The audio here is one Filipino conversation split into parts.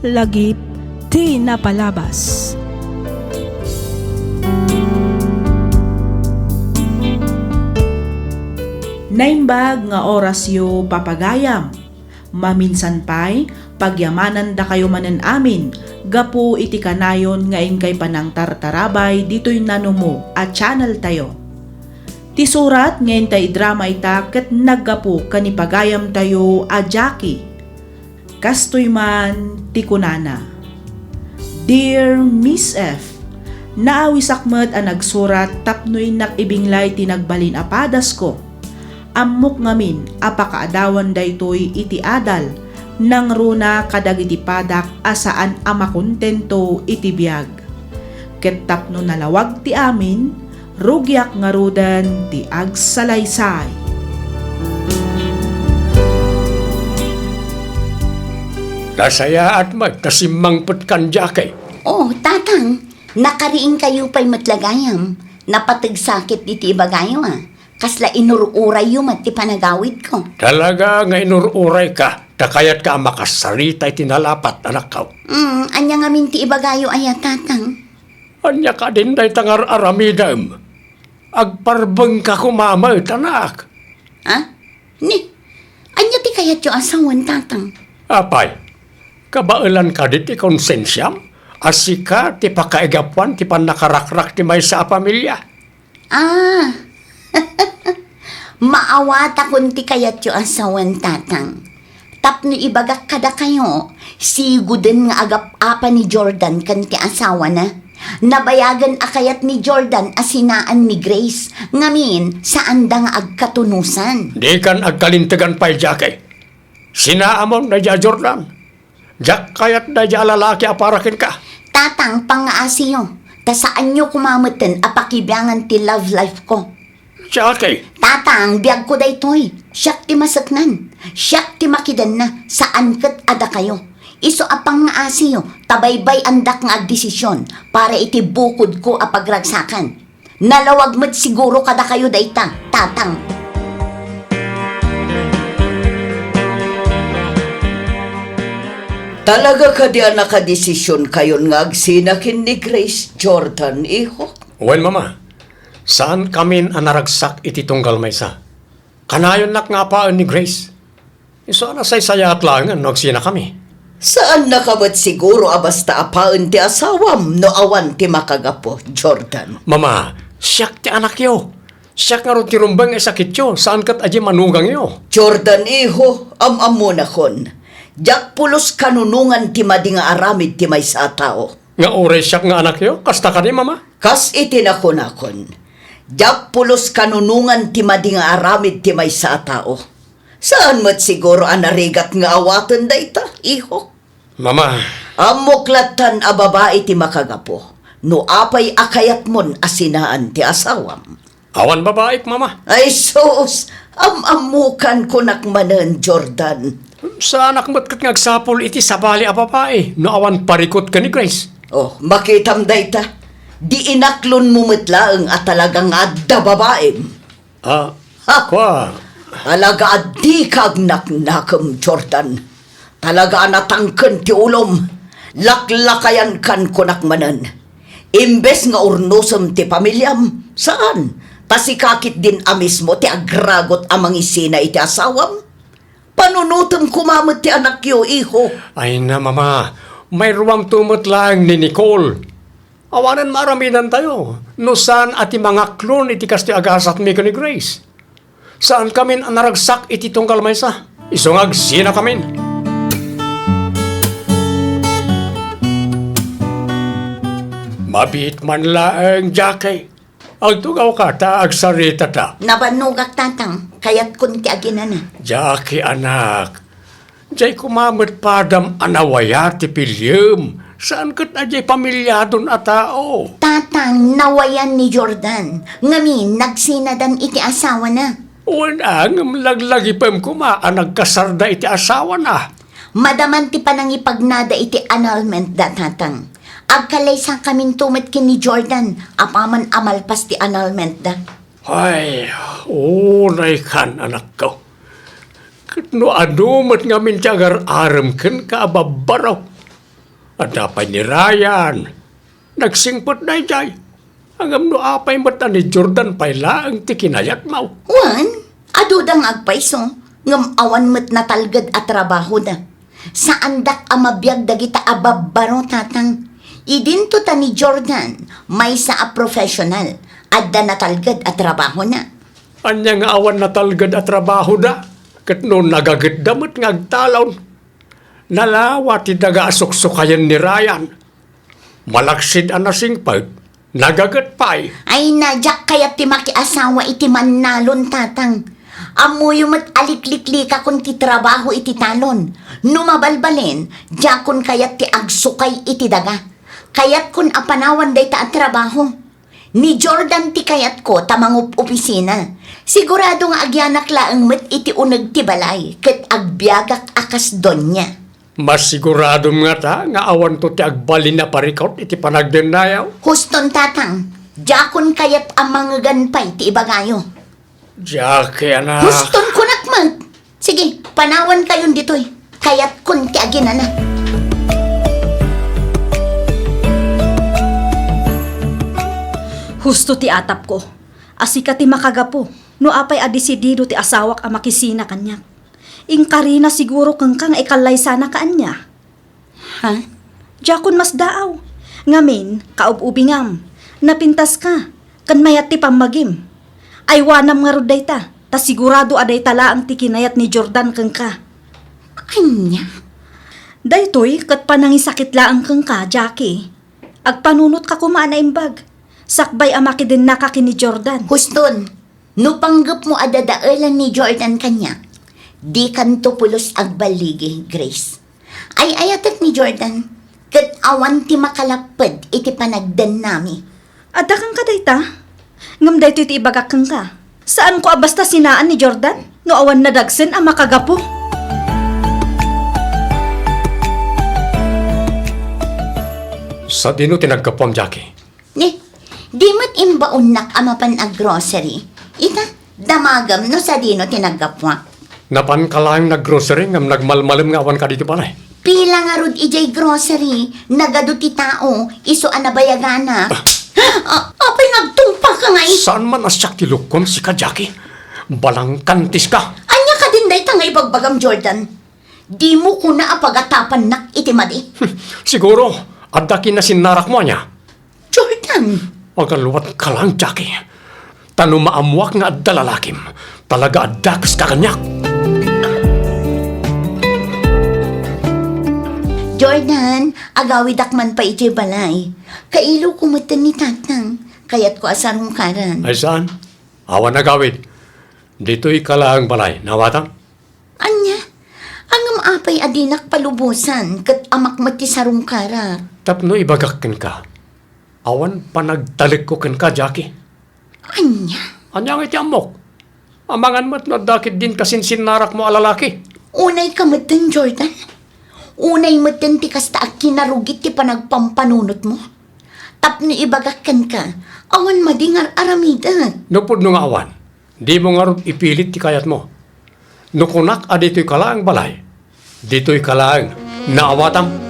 lagip ti napalabas. Naimbag nga orasyo papagayam, maminsan pa'y pagyamanan da kayo manen amin, gapu iti kanayon nga ingkay panang tartarabay dito'y nanumo at channel tayo. Ti surat ngayon tay drama ita ket naggapu kanipagayam tayo a Jackie. Kastoy man ti kunana. Dear Miss F, naawisakmet a nagsurat tapnoy nakibinglay ti nagbalin apadas ko. Ammok ngamin apakaadawan daytoy iti adal nang runa kadag iti padak asaan amakontento iti biag. Ket tapno nalawag ti amin, rugyak nga rudan ti agsalaysay. Nasaya at magtasimmangput kan Jackie. Oh, tatang, nakariing kayo pa'y matlagayam. Napatigsakit iti ibagayo Kasla inururay yung ti panagawid ko. Talaga nga inururay ka, takayat ka makasarita itinalapat anak ka. Anya nga minti ibagayo tatang. Anya ka din day tangar aramidam. Agparbeng ka kumama anak. Ha? Anya ti kayat yung asawan, tatang? Apay, kabailan ka dit ti konsensyam? Asika ti pakaigapuan ti panakarakrak ti may sa pamilya. Maawata kun ti kayat yung asawan, tatang. Tapno ibagak kada kayo, siguden nga agap-apa ni Jordan kan ti asawa na. Nabayagan akayat ni Jordan asinaan ni Grace. Ngamin, saan da nga agkatunusan? Di kan agkalintagan pa'y Jackie. Sinaamon na dya Jordan. Jak kayat na dya lalaki aparakin ka. Tatang, pangaasiyo. Ta saan nyo kumamatan apakibiyangan ti love life ko? Jackie. Tatang, biyag ko daytoy. Siyak ti masaknan. Siyak ti makidan na. Saan kat ada kayo? Iso apang nga asiyo, tabaybay andak nga agdesisyon para iti bukod ko apagragsakan. Nalawag mo't siguro kada kayo dayta, tatang. Talaga ka di nakadesisyon kayon nga agsinakin ni Grace Jordan, iho? Well, mama, saan kami anaragsak iti tunggal may sa? Kanayon nak nga paan ni Grace. Iso na say-sayat lang ang nagsina kami. Saan nakabat siguro basta apaan ti asawam no awan ti makagapo, Jordan? Mama, siyak ti anak yo. Siyak nga ron ti rumbang sakit yo. Saan kat aji manugang yo? Jordan, iho, am-amo na kon. Jak pulos kanunungan ti madinga aramid ti may sa tao. Nga oray siyak nga anak yo? Kasta ka ni, mama? Kas itinakon. Jak pulos kanunungan ti madinga aramid ti may sa tao. Saan mo't siguro anarigat nga awatan dayta, iho? Mama. Amoklatan a babae ti makagapo. No apay akayat mon asinaan ti asawam. Awan babaik, mama. Ay sus, amamukan ko nakmanan, Jordan. Sa anak mo't kat ngagsapol iti sabali a babae. No awan parikot ka ni Grace. Oh, makitam dayta. Di inaklon mo metlaeng at talagang adda babaem. Kwa. Talaga addi kag naknakam, Jordan. Talaga natangken ti ulom. Laklakayan kan ko nakmanan. Imbes nga urnosem ti pamilyam, saan? Pasikakit din amismo ti agragot amang isina iti asawam. Panunutem kumamot ti anak yo, iho. Ay na, mama. May ruwam tumot lang ni Nicole. Awanan maraminan tayo. No saan ati mga klon iti kasti agasat mi ni Grace. Saan kami naragsak iti tungkal maysa? Isungag sina kami. Mabit man laeng, Jackie. Agtugaw ka ta, agsarita ta. Nabanugak, tatang, kayat kunti aginan na. Jackie, anak. Jay kumamit padam anawaya ti pilyem. Saan kat na jay pamilyadon a tao? Tatang, nawayan ni Jordan. Ngamin, nagsinadan iti asawa na. Unang laglagipem kuma nagkasarda iti asawa na. Madaman ti panangipagnada iti annulment da, tatang. Agkalay sa kamin tumit kini Jordan, apaman amalpas ti annulment da. Ay, unay kan anak ko. No anumat nga min tiyagar aram ken kaababaraw. At napay ni Ryan. Nagsingpot na jay. Hanggang no apay mata ni Jordan pay laang ti kinayat mau. Wan, adudang agpaiso, ngam awan met natalgad at trabaho na. Saan dak amabiyag dagita ababaro tatang. Idinto ta ni Jordan, may sa a professional, adda natalgad at trabaho na. Anya nga awan na talgad at trabaho da. Kat noon nagagidamot nga agtalaw. Nalawati daga asok-sukayan ni Ryan. Malaksid ang nasingpag, nagagat pa'y. Ay nadyak kaya ti makiasawa iti manalon tatang. Amoy mat alikliklika kun ti trabaho iti talon. Numabalbalin, jakon kayat ti agsukay iti daga. Kayat kun apanawan day ta at trabaho. Ni Jordan ti kayat ko tamangup opisina. Sigurado nga agyanak laang met iti uneg ti balay. Ket agbiagak akas donya. Mas sigurado nga ta, nga awan to ti agbalin na parikot iti panagdenayaw. Huston tatang, jakon kayat amang ganpay ti ibagayo. Jake na. Huston ko nakman. Sige, panawan kayon ditoy. Kayat kun ti aginana. Husto ti atap ko. Asika ti makagapo. No apay adisidido ti asawak a makisina kanyak. Ingkarina siguro kang ikalay sana kaanya. Ha? Jakon mas daaw. Ngamin, kaub-ubingam. Napintas ka. Kan mayat ti pamagim. Ay wanam nga ruday ta. Ta sigurado aday tala ang tikinayat ni Jordan kang ka. Anya? Daytoy, kat panangisakit laang kang ka, Jackie. Agpanunot ka kumaan na imbag. Sakbay amaki din nakaki ni Jordan. Huston, no panggap mo adadaalan ni Jordan kanya. Di kanto pulos agbaligi, Grace. Ay ayatat ni Jordan. Kat awan ti makalapad iti panagdan nami. Ada kang kadayta? Ngam daytoy ti ibagak kang ka. Saan ko abasta sinaan ni Jordan? No awan na dagsen ang makagapo. Sa dino tinagkapom, Jackie. Di mat imbaon nak amapan ag grocery. Ita, damagam no sa dino tinagapwa. Napan ka lang naggrocery ngam nagmalmalim nga awan ka dito palay. Pila nga rod ijay grocery, nagado ti tao, iso anabayagana. Apay nagtumpa ka nga Saan man asyak ti lukom si ka, Jackie? Balang kantis ka. Anya ka din day tangay bagbagam Jordan. Di mo ko na apagatapan nak itimadi. Siguro, adaki na sinarak mo niya. Jordan, Magaluwat ka lang, Jackie. Tano maamuak nga adda lalakim. Talaga adaks ka kanyak. Jordan, agawid akman pa ijay balay. Kailo kumatan ni tatang, kayat ko asarong karan. Ay saan? Awan na gawid. Dito'y kalaang balay. Nawatang? Anya, angam apay adinak palubusan, kat amak mati sarong kara. Tapno ibagakin ka. Awan panagtalik ko ken ka, Jackie. Anya, Anya nga iti amok. Amangan mo't nadakit din kasin sinarak mo alalaki. unay kamatan Jordan. Unay matan ti kasta ak kinarugit ti panagpampanunot mo. Tapno ibagakan ka, awan madingar aramidan. Nupod no nga awan. Di mo nga rin ipilit ti kayat mo. Nukunak dito'y kalaang balay. Dito'y kalaang naawatang.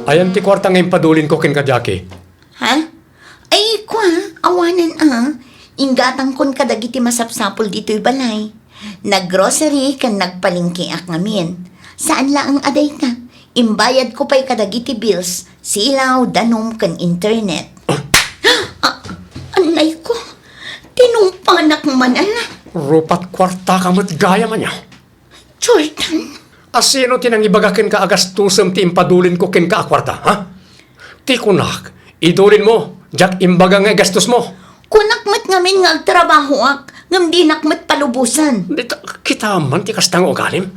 Ayan ti kwarta ngayon padulin ko ken ka, Jackie. Ha? Ay, kwa, awanan Ingatang kon kadagiti masapsapol dito'y balay. Naggrocery kan nagpalingki ak ngamin. Saan laang aday ka? Imbayad ko pa'y kadagiti bills, silaw, danom, kan internet. Anay ko, tinumpanak man Rupat kwarta ka mo't gaya man niya. Jordan, Asino tinang ibagakin ka agastusem ti impadulin ko ken ka akwarta, ha? Ti kunak, idulin mo, jak imbaga nga gastos mo. kunak mat ngamin nga agtrabaho ak, ngam di nakmat palubusan. Dito, kita man ti kastang ugalim.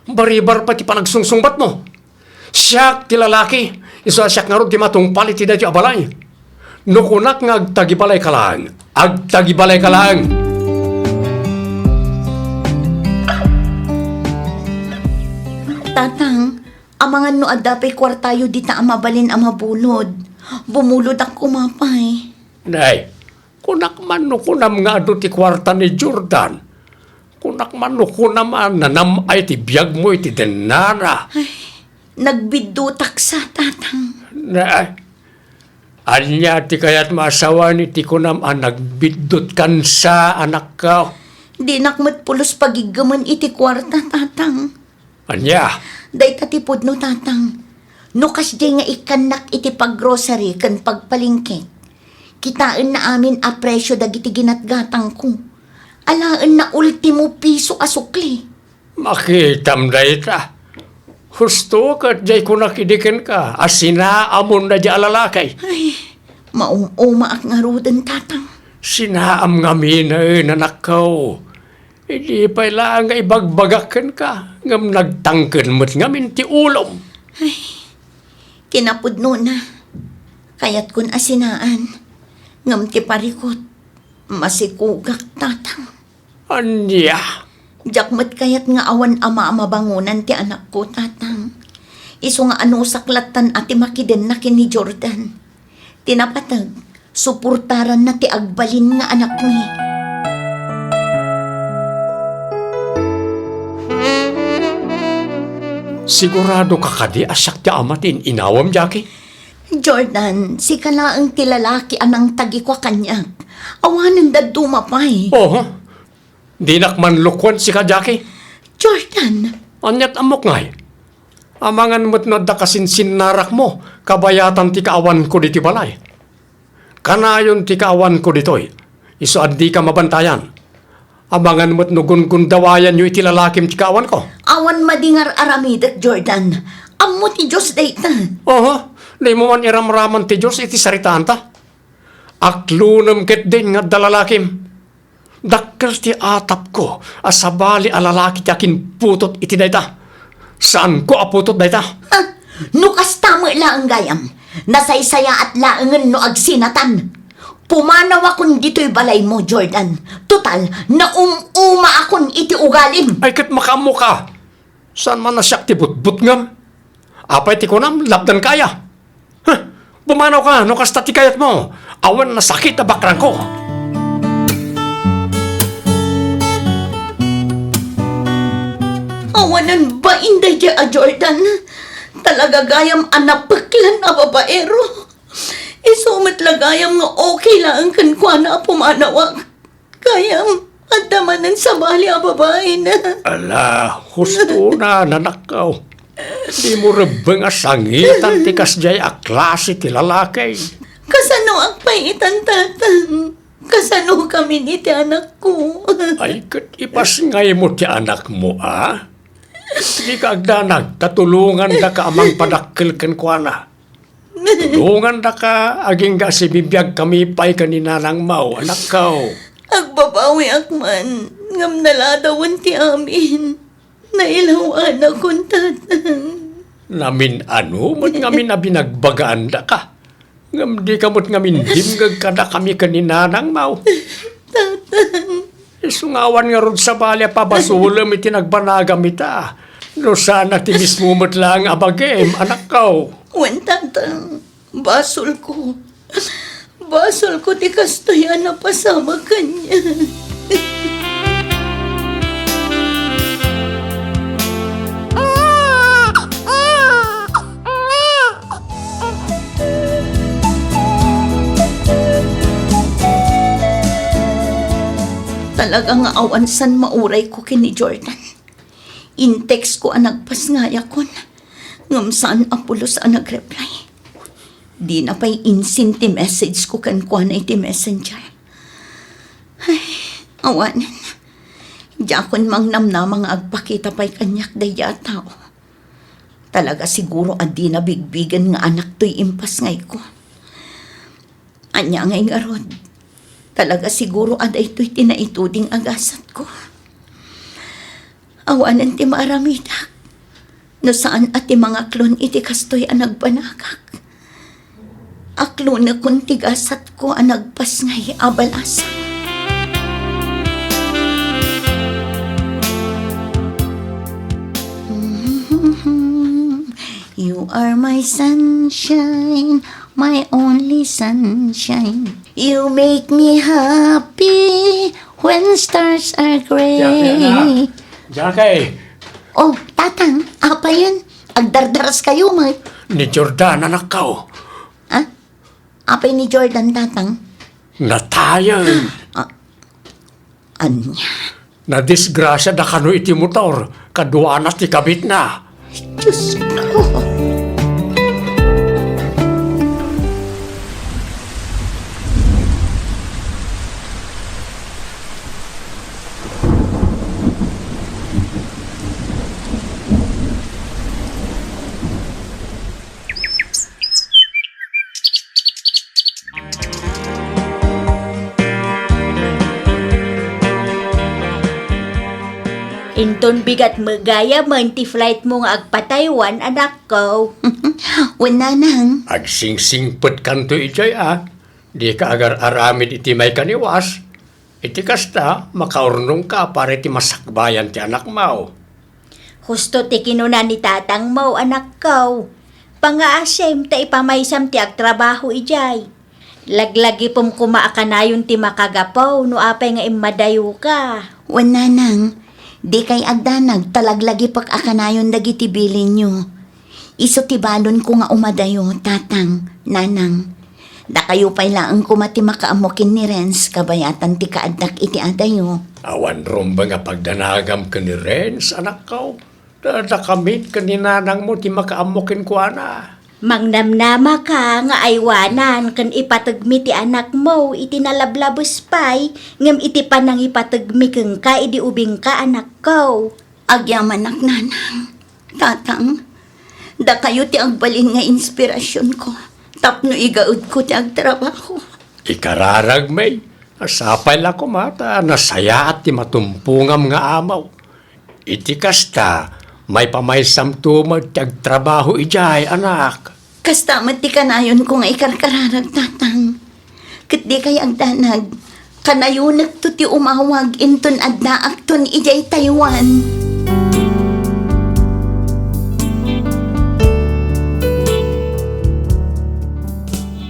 Baribar pa ti panagsungsungbat mo. Siyak ti lalaki, iso siyak nga ron ti matungpal iti dati abalay. Nukunak nga agtagibalay ka lang. Agtagibalay ka lang. Tatang, amangan no adapay kwartayo di ta amabalin amabulod. Bumulod ak kumapay. Nay, kunak man no kunam nga ado ti kwarta ni Jordan. Kunak manuko naman, nanam ay ti biyag mo iti denara. Nagbidutak sa tatang. Na, anya ti kayat maasawa ni ti kunam nagbidot kan sa anak ka. Di nakmat pulos pagigaman iti kwarta, tatang. Anya, Day tatipod no, tatang. No kas di nga ikanak iti paggrocery kan pagpalingkit. Kitaan na amin a presyo dagiti ginatgatang ko. Alaan na ultimo piso asukli. makitam da ita. Husto kat jay ko nakidikin ka, asinaamon na di alalakay. Ay, maum-uma ak nga rudan, tatang. Sinaam nga minay nanakaw. Hindi pa lang nga ibagbagakan ka, ngam nagtangken mo't ngamin ti ulom. Kinapudno na. Kayat kun asinaan. Ngam ti parikot. Masikugak, tatang. Anya, Jakmat kayat nga awan ama bangunan ti anak ko, tatang. Iso nga ano saklatan ati makiden na kini Jordan. Tinapatag, suportaran na ti agbalin nga anak ni. sigurado ka kadi asyak ti amatin inawam Jackie? Jordan, si kalaang ti lalaki anang tagi ko kanya. Awanan da dumapay. Oo, di nakmanlukwan si ka Jackie. Jordan, Anyat amok ngay. Amangan mo't no da kasinsin narak mo, kabayatan ti kaawan ko diti balay. Kanayon ti kaawan ko ditoy, iso adi ka mabantayan. Amangan mo't no gundawayan yu iti lalakim ti kaawan ko. awan madingar aramidak, Jordan. Amo ti Diyos dayta. Oo, di mo man iramraman ti Diyos iti saritaan ta. Aklunam ket din nga dalalakim. Dakkel ti atap ko, asabali alalaki ti akin putot iti dayta. Saan ko aputot dayta? Ha? Nukas tama lang gayam. Nasaysaya at laangan no agsinatan. Pumanaw akon dito'y balay mo, Jordan. Total, naumuma akon iti ugalim. Ay ket makamu ka. Saan man nasyak ti butbut ngam? Apay ti kunam, labdan kaya. Huh, pumanaw ka, no kasta ti kayat mo. Awan na sakit na bakran ko. Awanan ba inday di a Jordan? Talaga gayam anapaklan a babaero. Isumat lagayam nga okay lang kan kwa na pumanawag. Kayam, adamanan sa bali a babae na. Ala, husto na nanakaw. Di mo rebeng asangitan ti kasjay a klase ti lalakay. Kasano ang paitan, tatang? Kasano kami ni ti anak ko? Ay ket ipas ngay mo ti anak mo, ah? Di ka agdanag, tatulungan da ka amang padakkel ken kuana. Tulungan da ka, aging ga si bibiyag kami pa'y kaninanang mau, anak kao. Agbabawi akman, ngam naladawan ti amin. Nailawan akong tatang. Namin ano, mo't ngamin na binagbagaan da ka. Ngam di ka mo't ngamin dimgag ka da kami kaninanang mau. Tatang. Isungawan nga ron sa balya pabasulam iti nagbanagam ita. No sana ti mismo mo't lang abagem, anak kao. Wen, tatang. Basol ko. Basol ko ti kastoyan na pasama kanya. Talaga nga awansan mauray ko kini Jordan. In-text ko ang nagpasngaya kon. Ngam saan apulos ang nag-reply. Di na pa'y insinti message ko kan kuha na iti messenger. Ay, awanan. Diakon mang namnamang agpakita pa'y kanyak daya tao. Talaga siguro adi na bigbigan nga anak to'y impas ngay ko. Anya ngay nga rod. Talaga siguro aday to'y tinaituding agasat ko. Awanan ti maaramidak. No saan ati mga klon iti kastoy ang nagbanagak. Aklo na kung tigasat ko ang nagpas ngay abalasa. You are my sunshine, my only sunshine. You make me happy When stars are gray. Jackie, Oh, tatang, apa yun? Agdardaras kayo, may. ni Jordan anak ko. Ha? Apa ni Jordan, tatang? Natayan. Anya? Na disgrasya da kano iti motor. Kadua na ti kabit na. Diyos ko. Inton bigat magaya man ti flight mo nga agpataywan, anak ko. Wala nang. Agsingsingpet kanto ijay Di ka agar aramid iti may kaniwas. Iti kasta, makaurnong ka para iti masakbayan ti anak mo. Husto ti kinuna ni tatang mo, anak ko. Pangaasem ta ipamaysam ti agtrabaho ijay. Laglagi pum kumaakanayon ti makagapaw no apay nga imadayo ka. Wala nang. Di kay agdanag talaglagi akanayon dagiti bilin nyo. Iso tibalon ko nga umadayo, tatang, nanang. Da kayo pa'y laang kumati makaamokin ni Renz, kabayatan ti kaadnak iti adayo. Awan romba nga pagdanagam ka ni Renz, anak ko. Dakamit ka ni nanang mo, ti makaamokin ko Mangnamnama ka nga aywanan kan ipatagmi ti anak mo iti nalablabos pay ngem iti panang ipatagmi keng ka idi ubing ka anak ko. Agyaman ak nanang. Tatang, da kayo ti agbalin nga inspirasyon ko. Tapno igaud ko ti agtrabaho. Ikararag may, asapay la ko mata, nasaya at ti matumpungam nga amaw. Iti kasta, may pamaysam tumag ti agtrabaho ijay, anak. Kastamat ti kanayon ko nga ikarkararag, tatang. Kat di kay agdanag, kanayunag to ti umawag inton adda akton ijay Taiwan.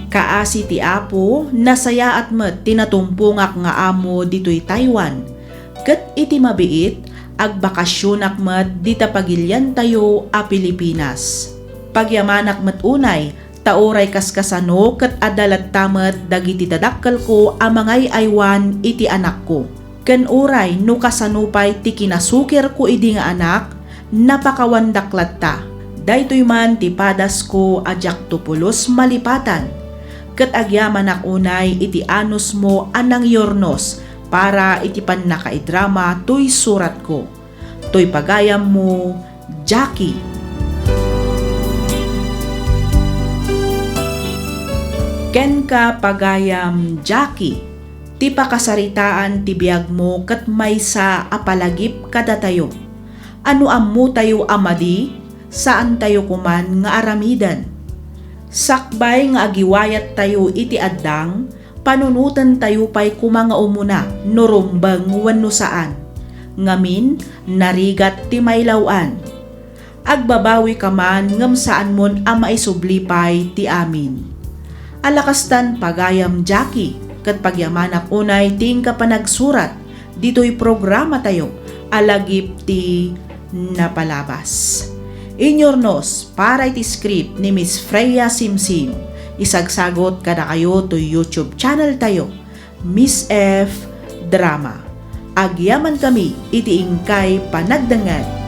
Kaasi ti Apo, nasaya at met tinatumpungak nga amo dito'y Taiwan. Ket iti mabiit, agbakasyonak met dita pagilyan tayo a Pilipinas. Pagyamanak met unay, tauray kaskasano ket adalat tamet dagiti dadakkel ko a mangay aywan iti anak ko. Ken uray no kasanupay ti kinasukir ko idi nga anak, napakawandaklat ta. Daytoy man ti padas ko ajak tupulos malipatan. Ket agyamanak unay iti anus mo anang yornos para iti pannakaidrama to'y surat ko. To'y pagayam mo, Jackie. Ken ka pagayam, Jackie. Ti pakasaritaan ti biag mo ket maysa apalagip kada tayo. Ano ammo tayo amadi, saan tayo kuman nga aramidan. Sakbay nga agiwayat tayo iti addang, panunutan tayo pa'y kumanga umuna, nurumbang wenno saan. Ngamin, narigat ti maylawan. Agbabawi ka man ngam saan mon ama isublipay ti amin. Alakastan pagayam, Jackie, kat pagyamanak unay ting ka panagsurat, dito'y programa tayo, alagip ti napalabas. Inyornos para iti script ni Miss Freya Simsim. Isagsagot kada kayo to YouTube channel tayo, Miss F Drama. Agyaman kami iti ingkay panagdangan